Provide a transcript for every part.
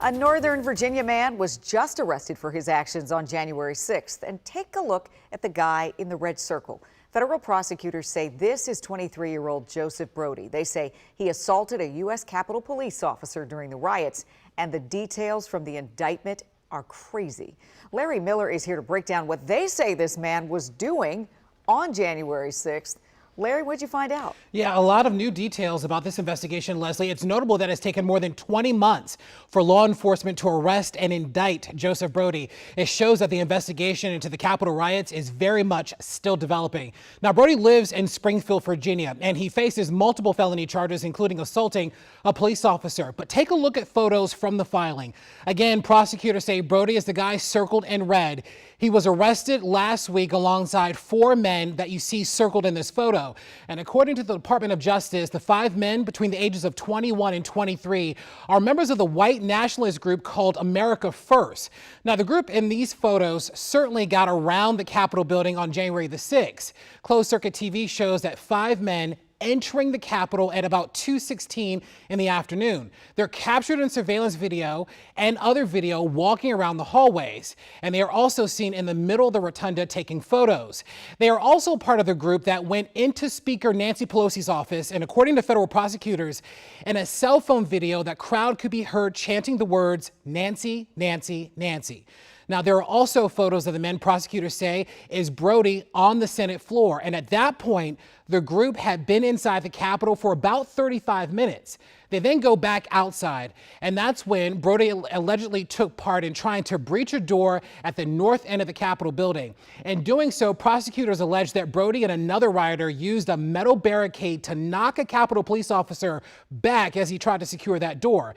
A Northern Virginia man was just arrested for his actions on January 6th. And take a look at the guy in the red circle. Federal prosecutors say this is 23-year-old Joseph Brody. They say he assaulted a U.S. Capitol Police officer during the riots, and the details from the indictment are crazy. Larry Miller is here to break down what they say this man was doing on January 6th. Larry, what'd you find out? Yeah, a lot of new details about this investigation, Leslie. It's notable that it's taken more than 20 months for law enforcement to arrest and indict Joseph Brody. It shows that the investigation into the Capitol riots is very much still developing. Now, Brody lives in Springfield, Virginia, and he faces multiple felony charges, including assaulting a police officer. But take a look at photos from the filing. Again, prosecutors say Brody is the guy circled in red. He was arrested last week alongside 4 men that you see circled in this photo. And according to the Department of Justice, the 5 men between the ages of 21 and 23 are members of the white nationalist group called America First. Now, the group in these photos certainly got around the Capitol building on January the 6th. Closed circuit TV shows that 5 men entering the Capitol at about 2:16 in the afternoon. They're captured in surveillance video and other video walking around the hallways. And they are also seen in the middle of the rotunda taking photos. They are also part of the group that went into Speaker Nancy Pelosi's office, and according to federal prosecutors, in a cell phone video, that crowd could be heard chanting the words, "Nancy, Nancy, Nancy." Now, there are also photos of the men prosecutors say is Brody on the Senate floor. And at that point, the group had been inside the Capitol for about 35 minutes. They then go back outside. And that's when Brody allegedly took part in trying to breach a door at the north end of the Capitol building. In doing so, prosecutors allege that Brody and another rioter used a metal barricade to knock a Capitol police officer back as he tried to secure that door.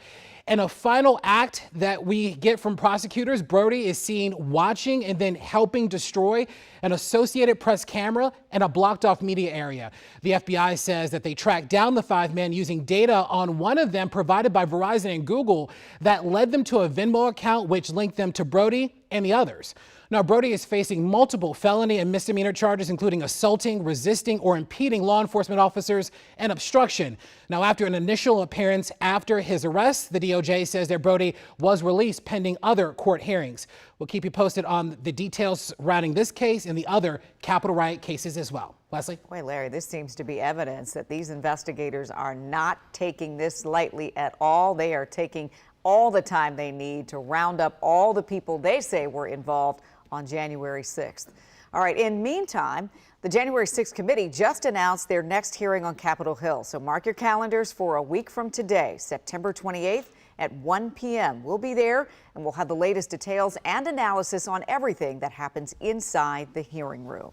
In a final act that we get from prosecutors, Brody is seen watching and then helping destroy an Associated Press camera and a blocked off media area. The FBI says that they tracked down the 5 men using data on one of them provided by Verizon and Google that led them to a Venmo account, which linked them to Brody and the others. Now, Brody is facing multiple felony and misdemeanor charges, including assaulting, resisting, or impeding law enforcement officers and obstruction. Now, after an initial appearance after his arrest, the DOJ says that Brody was released pending other court hearings. We'll keep you posted on the details surrounding this case and the other Capitol riot cases as well. Leslie? Wait, Larry, this seems to be evidence that these investigators are not taking this lightly at all. They are taking all the time they need to round up all the people they say were involved on January 6th. All right, in meantime, the January 6th committee just announced their next hearing on Capitol Hill. So mark your calendars for a week from today, September 28th at 1 p.m. We'll be there and we'll have the latest details and analysis on everything that happens inside the hearing room.